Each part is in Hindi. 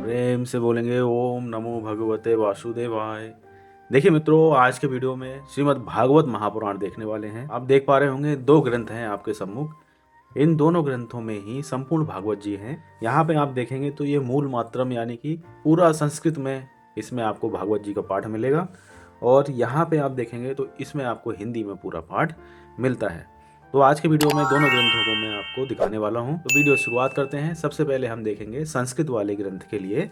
प्रेम से बोलेंगे ओम नमो भगवते वासुदेवाय। देखिए मित्रों, आज के वीडियो में श्रीमद् भागवत महापुराण देखने वाले हैं। आप देख पा रहे होंगे दो ग्रंथ हैं आपके सम्मुख। इन दोनों ग्रंथों में ही संपूर्ण भागवत जी हैं। यहाँ पे आप देखेंगे तो ये मूल मात्रम यानी कि पूरा संस्कृत में इसमें आपको भागवत जी का पाठ मिलेगा, और यहाँ पे आप देखेंगे तो इसमें आपको हिंदी में पूरा पाठ मिलता है। तो आज के वीडियो में दोनों ग्रंथों को मैं आपको दिखाने वाला हूँ। तो वीडियो शुरुआत करते हैं। सबसे पहले हम देखेंगे संस्कृत वाले ग्रंथ के लिए।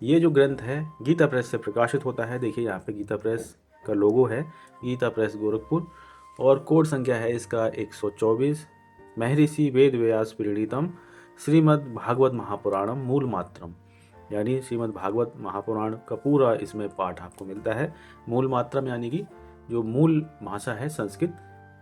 ये जो ग्रंथ है गीता प्रेस से प्रकाशित होता है। देखिए यहाँ पे गीता प्रेस का लोगो है, गीता प्रेस गोरखपुर, और कोड संख्या है इसका 124। महर्षि वेद व्यास प्रणीतम श्रीमद् भागवत महापुराणम मूल मात्रम, यानी श्रीमद् भागवत महापुराण का पूरा इसमें पाठ आपको मिलता है। मूल मात्रम यानी कि जो मूल भाषा है संस्कृत,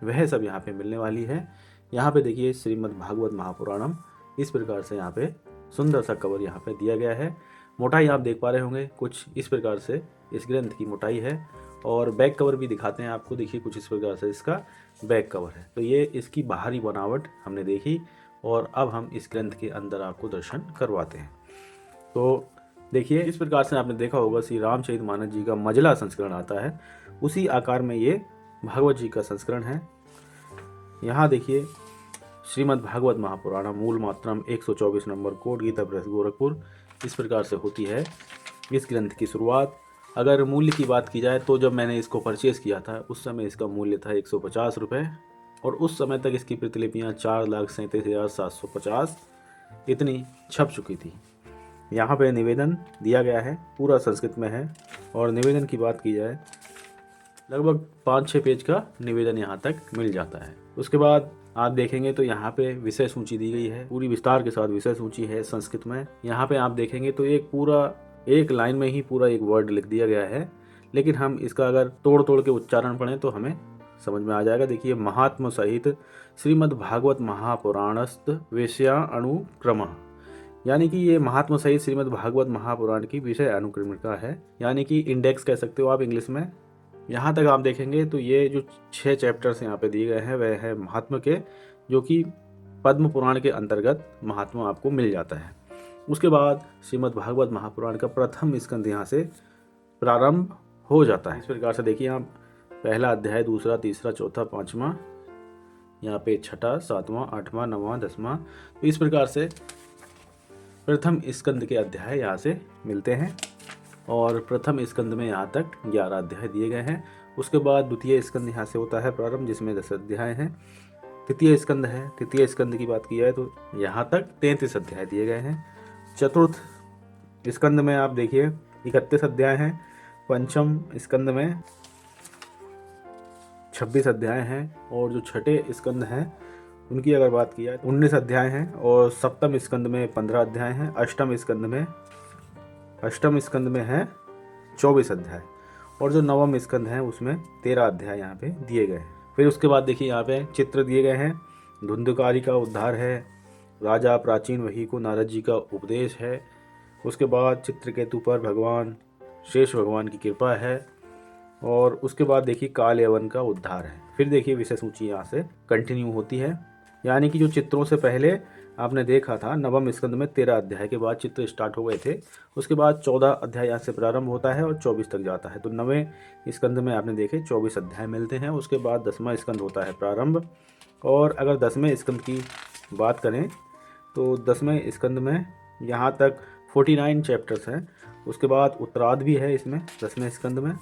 वह सब यहाँ पे मिलने वाली है। यहाँ पे देखिए श्रीमद् भागवत महापुराणम इस प्रकार से यहाँ पे सुंदर सा कवर यहाँ पे दिया गया है। मोटाई आप देख पा रहे होंगे कुछ इस प्रकार से इस ग्रंथ की मोटाई है, और बैक कवर भी दिखाते हैं आपको। देखिए कुछ इस प्रकार से इसका बैक कवर है। तो ये इसकी बाहरी बनावट हमने देखी, और अब हम इस ग्रंथ के अंदर आपको दर्शन करवाते हैं। तो देखिए इस प्रकार से आपने देखा होगा श्री रामचरितमानस जी का मजला संस्करण आता है, उसी आकार में ये भागवत जी का संस्करण है। यहाँ देखिए श्रीमद् भागवत महापुराण मूल मात्रम 124 number code, Gita Press Gorakhpur, इस प्रकार से होती है इस ग्रंथ की शुरुआत। अगर मूल्य की बात की जाए तो जब मैंने इसको परचेज़ किया था उस समय इसका मूल्य था 150 रुपये, और उस समय तक इसकी प्रतिलिपियाँ 4,37,750 इतनी छप चुकी थी। यहाँ पे निवेदन दिया गया है, पूरा संस्कृत में है, और निवेदन की बात की जाए लगभग 5-6 पेज का निवेदन यहाँ तक मिल जाता है। उसके बाद आप देखेंगे तो यहाँ पे विषय सूची दी गई है, पूरी विस्तार के साथ विषय सूची है संस्कृत में। यहाँ पे आप देखेंगे तो एक लाइन में ही पूरा एक वर्ड लिख दिया गया है, लेकिन हम इसका अगर तोड़ तोड़ के उच्चारण पढ़ें तो हमें समझ में आ जाएगा। देखिए महात्म सहित श्रीमद् भागवत महापुराणस्त विषया अनुक्रम, यानी कि ये महात्मा सहित श्रीमद् भागवत महापुराण की विषय अनुक्रमिका है, यानी कि इंडेक्स कह सकते हो आप इंग्लिश में। यहाँ तक आप देखेंगे तो ये जो 6 चैप्टर्स यहाँ पे दिए गए हैं वह है महात्मा के, जो कि पद्म पुराण के अंतर्गत महात्मा आपको मिल जाता है। उसके बाद श्रीमद् भागवत महापुराण का प्रथम स्कंद यहाँ से प्रारंभ हो जाता है। इस प्रकार से देखिए आप पहला अध्याय, दूसरा, तीसरा, चौथा, पाँचवा, यहाँ पे छठा, सातवां, आठवां, नौवां, 10वां, तो इस प्रकार से प्रथम स्कंद के अध्याय यहाँ से मिलते हैं, और प्रथम स्कंद में यहाँ तक 11 अध्याय दिए गए हैं। उसके बाद द्वितीय स्कंद यहाँ से होता है प्रारंभ, जिसमें 10 अध्याय हैं। तृतीय स्कंद है, तृतीय स्कंद की बात की जाए तो यहाँ तक 33 अध्याय दिए गए हैं। चतुर्थ स्कंद में आप देखिए 31 अध्याय हैं। पंचम स्कंद में 26 अध्याय हैं, और जो छठे स्कंद हैं उनकी अगर बात की जाए तो 19 अध्याय हैं, और सप्तम स्कंद में 15 अध्याय हैं। अष्टम स्कंद में है 24 अध्याय, और जो नवम स्कंद है उसमें 13 अध्याय यहाँ पे दिए गए हैं। फिर उसके बाद देखिए यहाँ पे चित्र दिए गए हैं। धुंधकारी का उद्धार है, राजा प्राचीन वही को नारद जी का उपदेश है। उसके बाद चित्रकेतु पर भगवान शेष भगवान की कृपा है, और उसके बाद देखिए काल यवन का उद्धार है। फिर देखिए विषय सूची यहाँ से कंटिन्यू होती है, यानी कि जो चित्रों से पहले आपने देखा था नवम स्कंद में 13 अध्याय के बाद चित्र स्टार्ट हो गए थे। उसके बाद 14 अध्याय यहाँ से प्रारंभ होता है और 24 तक जाता है। तो 9वें स्कंद में आपने देखे 24 अध्याय मिलते हैं। उसके बाद 10वां स्कंद होता है प्रारंभ, और अगर 10वें स्कंद की बात करें तो 10वें स्कंद में यहाँ तक 49 चैप्टर्स हैं। उसके बाद उत्तरार्ध भी है इसमें 10वें स्कंद में।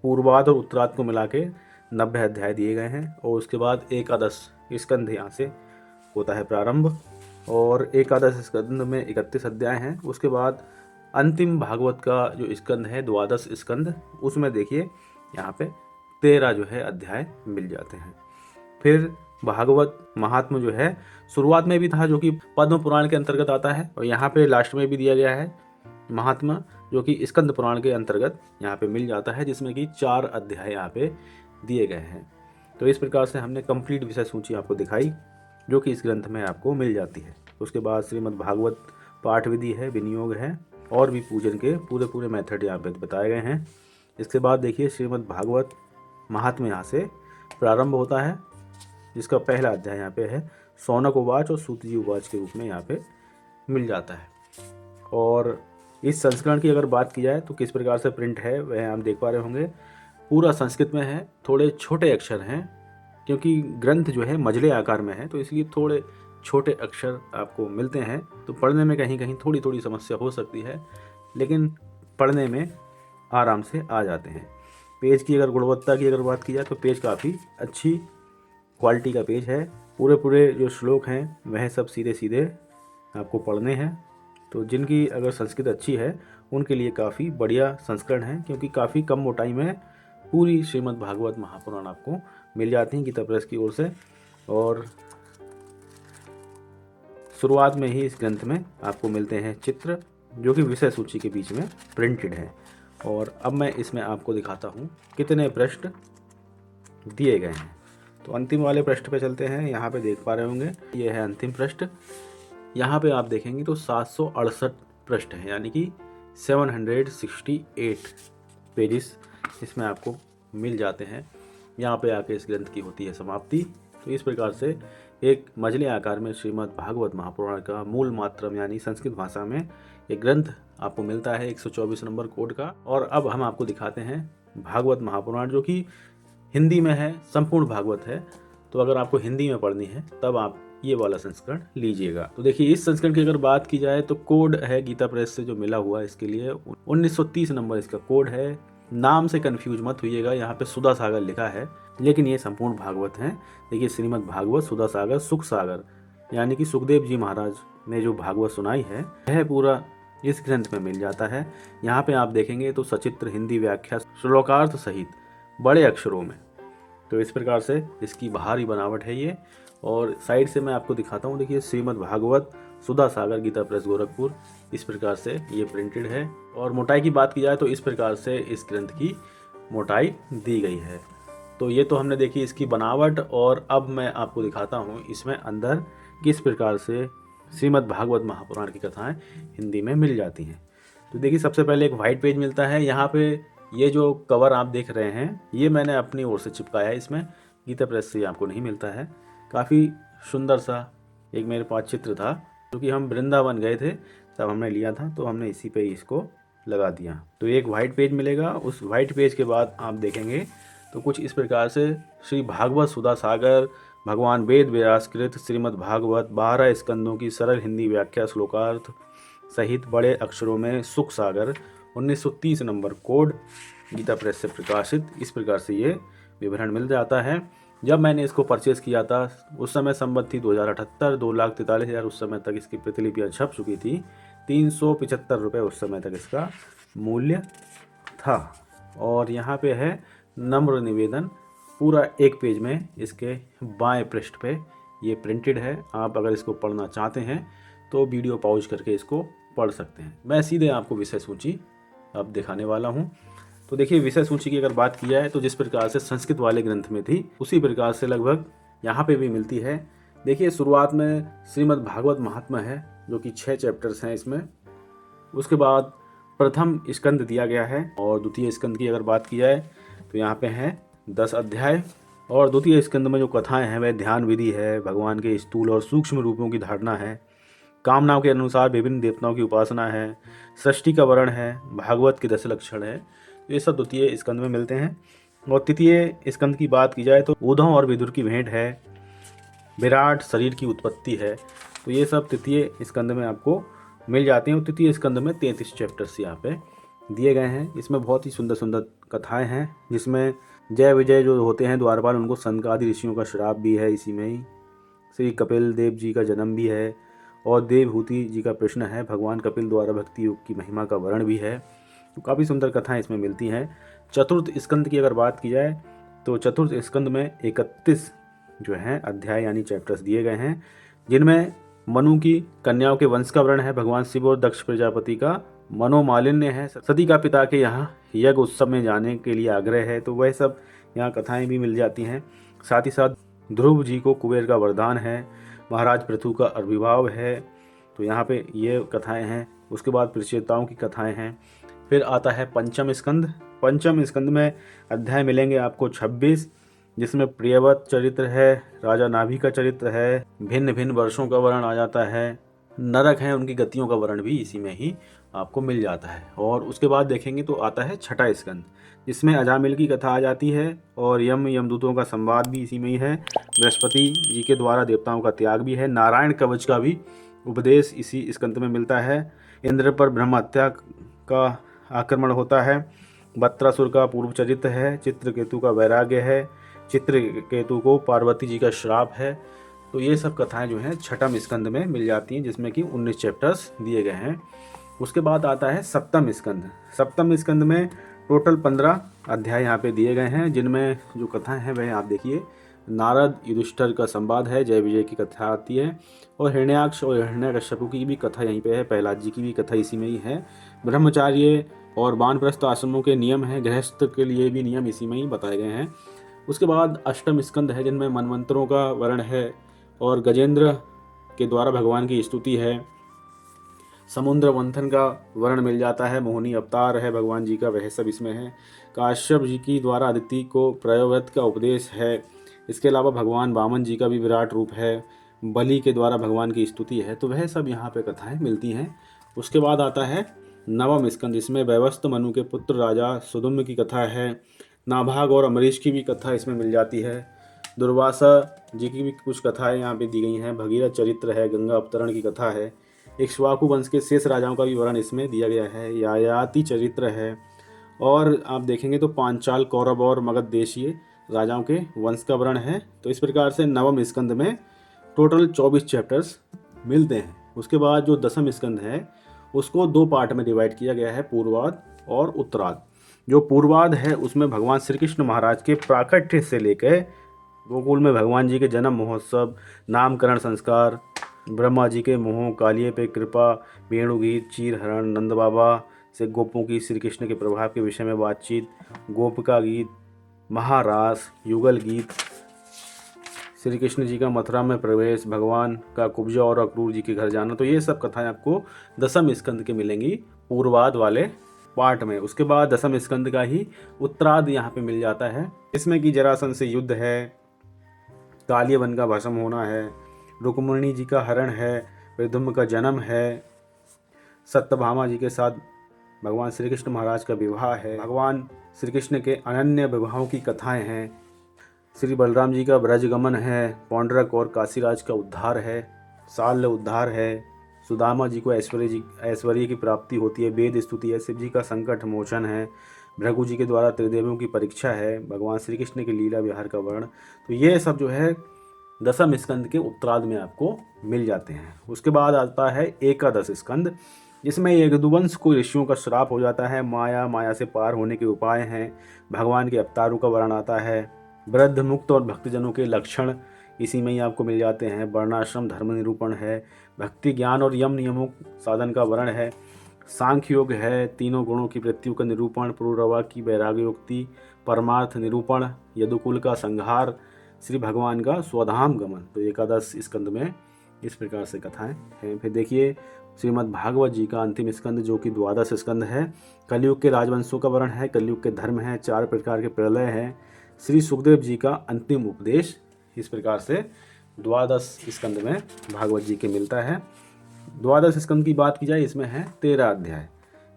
पूर्वार्ध और उत्तरार्ध को मिला के 90 अध्याय दिए गए हैं, और उसके बाद एकादश स्कंद यहाँ से होता है प्रारंभ, और एकादश स्कंद में 31 अध्याय हैं। उसके बाद अंतिम भागवत का जो स्कंद है द्वादश स्कंद, उसमें देखिए यहाँ पे 13 जो है अध्याय मिल जाते हैं। फिर भागवत महात्मा जो है शुरुआत में भी था, जो कि पद्म पुराण के अंतर्गत आता है, और यहाँ पे लास्ट में भी दिया गया है महात्मा, जो कि स्कंद पुराण के अंतर्गत यहाँ पे मिल जाता है, जिसमें कि 4 अध्याय यहाँ पे दिए गए हैं। तो इस प्रकार से हमने कंप्लीट विषय सूची आपको दिखाई, जो कि इस ग्रंथ में आपको मिल जाती है। उसके बाद श्रीमद् भागवत पाठ विधि है, विनियोग है, और भी पूजन के पूरे मेथड यहाँ पे बताए गए हैं। इसके बाद देखिए श्रीमद् भागवत महात्म्य यहाँ से प्रारंभ होता है, जिसका पहला अध्याय यहाँ पे है शौनक उवाच और सूतजी उवाच के रूप में यहाँ पे मिल जाता है। और इस संस्करण की अगर बात की जाए तो किस प्रकार से प्रिंट है वह हम देख पा रहे होंगे। पूरा संस्कृत में है, थोड़े छोटे अक्षर हैं क्योंकि ग्रंथ जो है मझले आकार में है, तो इसलिए थोड़े छोटे अक्षर आपको मिलते हैं, तो पढ़ने में कहीं कहीं थोड़ी थोड़ी समस्या हो सकती है, लेकिन पढ़ने में आराम से आ जाते हैं। पेज की अगर गुणवत्ता की अगर बात की जाए तो पेज काफ़ी अच्छी क्वालिटी का पेज है। पूरे पूरे जो श्लोक हैं वह सब सीधे सीधे आपको पढ़ने हैं, तो जिनकी अगर संस्कृत अच्छी है उनके लिए काफ़ी बढ़िया संस्करण है, क्योंकि काफ़ी कम मोटाई में पूरी श्रीमद् भागवत महापुराण आपको मिल जाती हैं गीता प्रेस की ओर से। और शुरुआत में ही इस ग्रंथ में आपको मिलते हैं चित्र, जो कि विषय सूची के बीच में प्रिंटेड है। और अब मैं इसमें आपको दिखाता हूँ कितने पृष्ठ दिए गए हैं। तो अंतिम वाले पृष्ठ पे चलते हैं। यहाँ पे देख पा रहे होंगे ये है अंतिम पृष्ठ। यहाँ पे आप देखेंगे तो 768 पृष्ठ हैं, यानी कि 768 पेजेस इसमें आपको मिल जाते हैं। यहाँ पे आके इस ग्रंथ की होती है समाप्ति। तो इस प्रकार से एक मझले आकार में श्रीमद् भागवत महापुराण का मूल मात्रम यानी संस्कृत भाषा में एक ग्रंथ आपको मिलता है 124 नंबर कोड का। और अब हम आपको दिखाते हैं भागवत महापुराण, जो कि हिंदी में है, संपूर्ण भागवत है। तो अगर आपको हिंदी में पढ़नी है तब आप ये वाला संस्करण लीजिएगा। तो देखिए, इस संस्करण की अगर बात की जाए तो कोड है गीता प्रेस से जो मिला हुआ इसके लिए 1930 नंबर इसका कोड है। नाम से कंफ्यूज मत होइएगा, यहाँ पे सुधा सागर लिखा है, लेकिन ये संपूर्ण भागवत है। देखिए, श्रीमद् भागवत सुधा सागर सुख सागर, यानी कि सुखदेव जी महाराज ने जो भागवत सुनाई है वह पूरा इस ग्रंथ में मिल जाता है। यहाँ पे आप देखेंगे तो सचित्र हिंदी व्याख्या श्लोकार्थ सहित बड़े अक्षरों में। तो इस प्रकार से इसकी बाहरी बनावट है ये। और साइड से मैं आपको दिखाता हूँ। देखिए, श्रीमद् भागवत सुधा सागर गीता प्रेस गोरखपुर, इस प्रकार से ये प्रिंटेड है। और मोटाई की बात की जाए तो इस प्रकार से इस ग्रंथ की मोटाई दी गई है। तो ये तो हमने देखी इसकी बनावट। और अब मैं आपको दिखाता हूँ इसमें अंदर किस प्रकार से श्रीमद् भागवत महापुराण की कथाएं हिंदी में मिल जाती हैं। तो देखिए, सबसे पहले एक वाइट पेज मिलता है। यहाँ पे ये जो कवर आप देख रहे हैं ये मैंने अपनी ओर से चिपकाया है, इसमें गीता प्रेस से आपको नहीं मिलता है। काफ़ी सुंदर सा एक मेरे पास चित्र था, क्योंकि हम वृंदावन गए थे तब हमने लिया था, तो हमने इसी पे इसको लगा दिया। तो एक वाइट पेज मिलेगा। उस वाइट पेज के बाद आप देखेंगे तो कुछ इस प्रकार से श्री भागवत सुधा सागर भगवान वेद व्यासकृत श्रीमद् भागवत 12 स्कंदों की सरल हिंदी व्याख्या श्लोकार्थ सहित बड़े अक्षरों में सुख सागर 1930 नंबर कोड गीता प्रेस से प्रकाशित, इस प्रकार से ये विवरण मिल जाता है। जब मैंने इसको परचेज़ किया था उस समय संबत थी 2078, 2,43,000 उस समय तक इसकी प्रतिलिपियाँ छप चुकी थी। 375 रुपये उस समय तक इसका मूल्य था। और यहाँ पे है नम्र निवेदन, पूरा एक पेज में इसके बाएं पृष्ठ पे ये प्रिंटेड है। आप अगर इसको पढ़ना चाहते हैं तो वीडियो पॉज करके इसको पढ़ सकते हैं। मैं सीधे आपको विषय सूची अब दिखाने वाला हूँ। तो देखिए, विषय सूची की अगर बात की जाए तो जिस प्रकार से संस्कृत वाले ग्रंथ में थी उसी प्रकार से लगभग यहाँ पे भी मिलती है। देखिए, शुरुआत में श्रीमद् भागवत महात्मा है, जो कि 6 चैप्टर्स हैं इसमें। उसके बाद प्रथम स्कंद दिया गया है, और द्वितीय स्कंद की अगर बात की जाए तो यहाँ पे हैं 10 अध्याय। और द्वितीय स्कंद में जो कथाएं हैं वह ध्यान विधि है, भगवान के स्थूल और सूक्ष्म रूपों की धारणा है, कामनाओं के अनुसार विभिन्न देवताओं की उपासना है, सृष्टि का वर्णन है, भागवत के 10 लक्षण है। ये सब द्वितीय स्कंद में मिलते हैं। और तृतीय स्कंद की बात की जाए तो उद्धव और विदुर की भेंट है, विराट शरीर की उत्पत्ति है। तो ये सब तृतीय स्कंद में आपको मिल जाते हैं। और तृतीय स्कंद में 33 चैप्टर्स यहाँ पे दिए गए हैं। इसमें बहुत ही सुंदर सुंदर कथाएं हैं, जिसमें जय विजय जो होते हैं द्वारपाल, उनको सनकादि ऋषियों का श्राप भी है इसी में ही। श्री कपिल देव जी का जन्म भी है, और देवहूति जी का प्रश्न है। भगवान कपिल द्वारा भक्ति योग की महिमा का वर्णन भी है। तो काफ़ी सुंदर कथाएं इसमें मिलती हैं। चतुर्थ स्कंद की अगर बात की जाए तो चतुर्थ स्कंद में 31 जो हैं अध्याय यानी चैप्टर्स दिए गए हैं, जिनमें मनु की कन्याओं के वंश का वर्णन है, भगवान शिव और दक्ष प्रजापति का मनोमालिन्य है, सती का पिता के यहाँ यज्ञ उत्सव में जाने के लिए आग्रह है। तो वह सब यहाँ कथाएं भी मिल जाती हैं। साथ ही साथ ध्रुव जी को कुबेर का वरदान है, महाराज पृथु का आविर्भाव है। तो यहाँ पे ये कथाएं हैं। उसके बाद प्रचेताओं की कथाएं हैं। फिर आता है पंचम स्कंद। पंचम स्कंद में अध्याय मिलेंगे आपको 26, जिसमें प्रियवत चरित्र है, राजा नाभि का चरित्र है, भिन्न भिन्न वर्षों का वर्णन आ जाता है, नरक है उनकी गतियों का वर्णन भी इसी में ही आपको मिल जाता है। और उसके बाद देखेंगे तो आता है छठा स्कंद, जिसमें अजामिल की कथा आ जाती है और यमदूतों का संवाद भी इसी में ही है। बृहस्पति जी के द्वारा देवताओं का त्याग भी है। नारायण कवच का भी उपदेश इसी स्कंद में मिलता है। इंद्र पर ब्रह्म हत्या का आक्रमण होता है। बत्रासुर का पूर्व चरित्र है। चित्रकेतु का वैराग्य है। चित्रकेतु को पार्वती जी का श्राप है। तो ये सब कथाएं जो हैं छठम स्कंद में मिल जाती हैं, जिसमें कि 19 चैप्टर्स दिए गए हैं। उसके बाद आता है सप्तम स्कंद। सप्तम स्कंद में टोटल 15 अध्याय यहाँ पे दिए गए हैं, जिनमें जो कथाएं हैं वह आप देखिए। नारद युधिष्ठिर का संवाद है, जय विजय की कथा आती है, और हिरण्याक्ष और हिरण्यकश्यप की भी कथा यहीं पे है। प्रहलाद जी की भी कथा इसी में ही है। ब्रह्मचार्य और वानप्रस्थ आश्रमों के नियम हैं, गृहस्थ के लिए भी नियम इसी में ही बताए गए हैं। उसके बाद अष्टम स्कंद है, जिनमें मनमंत्रों का वर्णन है और गजेंद्र के द्वारा भगवान की स्तुति है। समुद्र मंथन का वर्णन मिल जाता है। मोहिनी अवतार है भगवान जी का, वह सब इसमें है। काश्यप जी की द्वारा अदिति को प्रयोव्रत का उपदेश है। इसके अलावा भगवान वामन जी का भी विराट रूप है। बलि के द्वारा भगवान की स्तुति है। तो वह सब यहाँ पे कथाएं मिलती हैं। उसके बाद आता है नवम स्कंद, जिसमें वैवस्वत मनु के पुत्र राजा सुदुम्न की कथा है। नाभाग और अमरीश की भी कथा इसमें मिल जाती है। दुर्वासा जी की भी कुछ कथाएं यहाँ पे दी गई हैं। भगीरथ चरित्र है। गंगा अवतरण की कथा है। इक्ष्वाकु वंश के शेष राजाओं का भी वर्णन इसमें दिया गया है। यायाति चरित्र है। और आप देखेंगे तो पांचाल, कौरव और मगध देशीय राजाओं के वंश का वर्णन है। तो इस प्रकार से नवम स्कंद में टोटल 24 चैप्टर्स मिलते हैं। उसके बाद जो दसम स्कंद है उसको 2 पार्ट में डिवाइड किया गया है, पूर्वाद और उत्तराद। जो पूर्वाद है उसमें भगवान श्री कृष्ण महाराज के प्राकट्य से लेकर गोकुल में भगवान जी के जन्म महोत्सव, नामकरण संस्कार, ब्रह्मा जी के मोह, कालिए पे कृपा, वेणुगीत, चीर हरण, नंद बाबा से गोपों की श्री कृष्ण के प्रभाव के विषय में बातचीत, गोपिका गीत, महारास, युगल गीत, श्री कृष्ण जी का मथुरा में प्रवेश, भगवान का कुब्जा और अक्रूर जी के घर जाना। तो ये सब कथाएं आपको दसम स्कंद के मिलेंगी पूर्वाद वाले पार्ट में। उसके बाद दसम स्कंद का ही उत्तराद यहाँ पे मिल जाता है, इसमें कि जरासंध से युद्ध है, कालिय वन का भस्म होना है, रुक्मिणी जी का हरण है, विदुम्ब का जन्म है, सत्यभामा जी के साथ भगवान श्री कृष्ण महाराज का विवाह है, भगवान श्री कृष्ण के अनन्य विवाहों की कथाएं हैं, श्री बलराम जी का ब्रजगमन है, पौंड्रक और काशीराज का उद्धार है, साल्य उद्धार है, सुदामा जी को ऐश्वर्य की प्राप्ति होती है, वेद स्तुति है, शिव जी का संकट मोचन है, भृगु जी के द्वारा त्रिदेवियों की परीक्षा है, भगवान श्री कृष्ण के लीला विहार का वर्णन। तो ये सब जो है दसम स्कंद के उत्तरार्ध में आपको मिल जाते हैं। उसके बाद आता है एकादश स्कंद, जिसमें यदुवंश को ऋषियों का श्राप हो जाता है। माया से पार होने के उपाय हैं। भगवान के अवतारों का वर्णन आता है। वृद्ध, मुक्त और भक्तजनों के लक्षण इसी में ही आपको मिल जाते हैं। वर्णाश्रम धर्म निरूपण है। भक्ति, ज्ञान और यम नियमों साधन का वर्णन है। सांख्य योग है। तीनों गुणों की मृत्यु का निरूपण, पुरुरवा की वैराग्योक्ति, परमार्थ निरूपण, यदुकुल का संहार, श्री भगवान का स्वधाम गमन। तो एकादश स्कंद में इस प्रकार से कथाएं हैं। फिर देखिए श्रीमद् भागवत जी का अंतिम स्कंद, जो कि द्वादश स्कंद है। कलयुग के राजवंशों का वर्णन है, कलयुग के धर्म है, 4 प्रकार के प्रलय हैं, श्री सुखदेव जी का अंतिम उपदेश। इस प्रकार से द्वादश स्कंद में भागवत जी के मिलता है। द्वादश स्कंद की बात की जाए, इसमें है 13 अध्याय।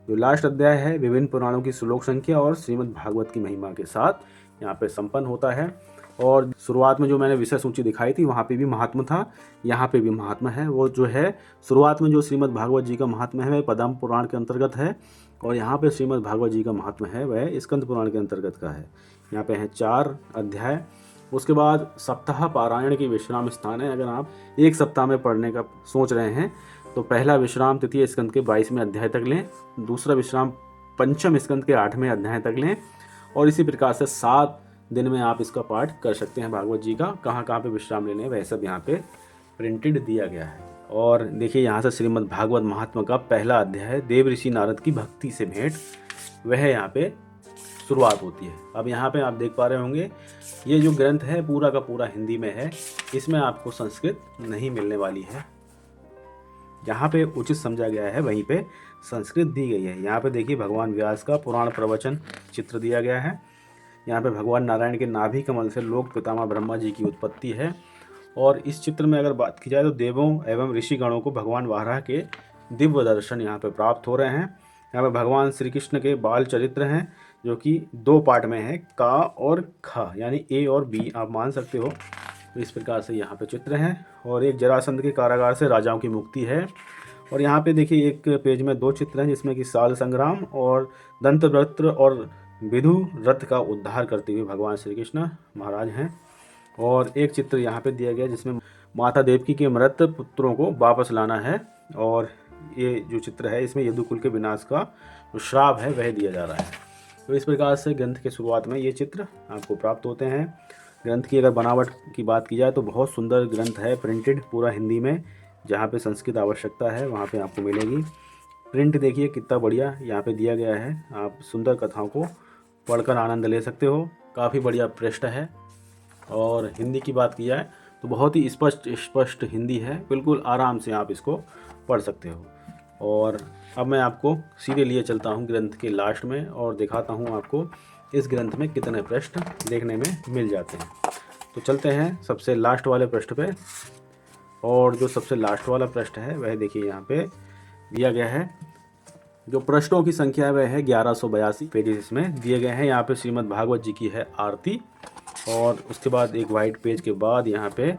जो लास्ट अध्याय है विभिन्न पुराणों की श्लोक संख्या और श्रीमद् भागवत की महिमा के साथ यहाँ पे संपन्न होता है। और शुरुआत में जो मैंने विषय सूची दिखाई थी वहाँ पे भी महात्मा था, यहाँ पे भी महात्मा है। वो जो है शुरुआत में जो श्रीमद् भागवत जी का महात्मा है वह पद्म पुराण के अंतर्गत है, और यहाँ पे श्रीमद् भागवत जी का महात्मा है वह स्कंद पुराण के अंतर्गत का है। यहाँ पे हैं 4 अध्याय। उसके बाद सप्ताह पारायण की विश्राम स्थान है। अगर आप एक सप्ताह में पढ़ने का सोच रहे हैं तो पहला विश्राम तृतीय स्कंद के 22वें अध्याय तक लें, दूसरा विश्राम पंचम स्कंद के 8वें अध्याय तक लें, और इसी प्रकार से 7 दिन में आप इसका पाठ कर सकते हैं भागवत जी का। कहाँ कहाँ पे विश्राम लेने वह सब यहाँ पे प्रिंटेड दिया गया है। और देखिए यहाँ से श्रीमद् भागवत महात्मा का पहला अध्याय देव ऋषि नारद की भक्ति से भेंट, वह यहाँ पे शुरुआत होती है। अब यहाँ पे आप देख पा रहे होंगे ये जो ग्रंथ है पूरा का पूरा हिंदी में है, इसमें आपको संस्कृत नहीं मिलने वाली है। जहाँ पे उचित समझा गया है वहीं पे संस्कृत दी गई है। यहाँ पे देखिए भगवान व्यास का पुराण प्रवचन चित्र दिया गया है। यहाँ पे भगवान नारायण के नाभि कमल से लोक पितामह ब्रह्मा जी की उत्पत्ति है। और इस चित्र में अगर बात की जाए तो देवों एवं ऋषिगणों को भगवान वाराह के दिव्य दर्शन यहाँ पे प्राप्त हो रहे हैं। यहाँ पे भगवान श्री कृष्ण के बाल चरित्र हैं जो कि 2 पार्ट में है, का और ख, यानी ए और बी आप मान सकते हो। तो इस प्रकार से यहाँ पे चित्र हैं। और एक जरासंध के कारागार से राजाओं की मुक्ति है। और यहाँ पे देखिए एक पेज में 2 चित्र हैं जिसमें कि साल संग्राम और दंतवक्त्र और विदु रथ का उद्धार करते हुए भगवान श्री कृष्ण महाराज हैं। और एक चित्र यहाँ पे दिया गया जिसमें माता देवकी के मृत पुत्रों को वापस लाना है। और ये जो चित्र है इसमें यदुकुल के विनाश का जो श्राप है वह दिया जा रहा है। तो इस प्रकार से ग्रंथ के शुरुआत में ये चित्र आपको प्राप्त होते हैं। ग्रंथ की अगर बनावट की बात की जाए तो बहुत सुंदर ग्रंथ है, प्रिंटेड पूरा हिंदी में। जहाँ पे संस्कृत आवश्यकता है वहाँ पे आपको मिलेगी। प्रिंट देखिए कितना बढ़िया यहाँ पे दिया गया है, आप सुंदर कथाओं को पढ़कर आनंद ले सकते हो। काफ़ी बढ़िया पृष्ठ है। और हिंदी की बात की जाए तो बहुत ही स्पष्ट हिंदी है, बिल्कुल आराम से आप इसको पढ़ सकते हो। और अब मैं आपको सीधे लिए चलता हूँ ग्रंथ के लास्ट में और दिखाता हूँ आपको इस ग्रंथ में कितने पृष्ठ देखने में मिल जाते हैं। तो चलते हैं सबसे लास्ट वाले पृष्ठ पे। और जो सबसे लास्ट वाला पृष्ठ है वह देखिए यहाँ पे दिया गया है। जो पृष्ठों की संख्या है वह है 1182 पेजेस इसमें दिए गए हैं। यहाँ पे श्रीमद् भागवत जी की है आरती। और उसके बाद एक वाइट पेज के बाद यहाँ पे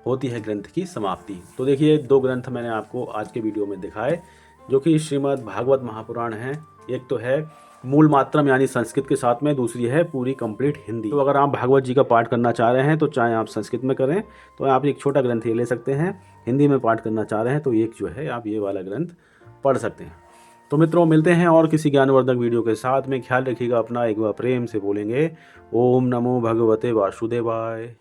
होती है ग्रंथ की समाप्ति। तो देखिए 2 ग्रंथ मैंने आपको आज के वीडियो में दिखाए जो कि श्रीमद् भागवत महापुराण है। एक तो है मूल मात्रम यानी संस्कृत के साथ में, दूसरी है पूरी कंप्लीट हिंदी। तो अगर आप भागवत जी का पाठ करना चाह रहे हैं तो चाहे आप संस्कृत में करें तो आप एक छोटा ग्रंथ ये ले सकते हैं। हिंदी में पाठ करना चाह रहे हैं तो एक जो है आप ये वाला ग्रंथ पढ़ सकते हैं। तो मित्रों मिलते हैं और किसी ज्ञानवर्धक वीडियो के साथ में। ख्याल रखिएगा अपना, एक बार प्रेम से बोलेंगे ओम नमो भगवते वासुदेवाय।